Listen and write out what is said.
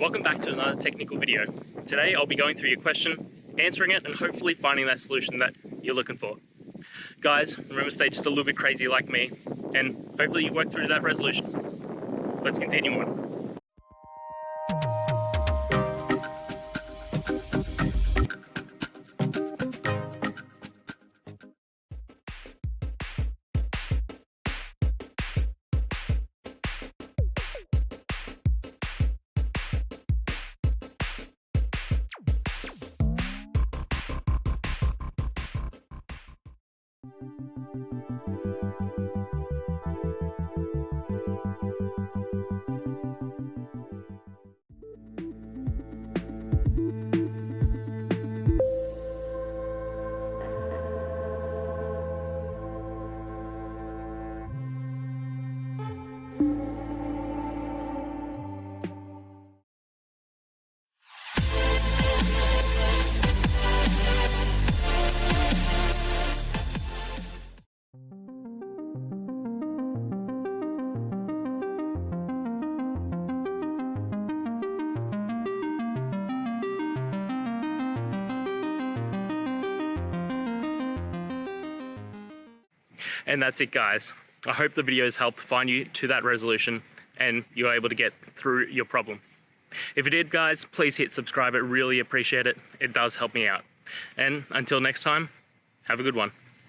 Welcome back to another technical video. Today I'll be going through your question, answering it, and hopefully finding that solution that you're looking for. Guys, remember to stay just a little bit crazy like me, and hopefully you work through that resolution. Let's continue on. And that's it, guys. I hope the video has helped find you to that resolution and you're able to get through your problem. If it did, guys, please hit subscribe. I really appreciate it. It does help me out. And until next time, have a good one.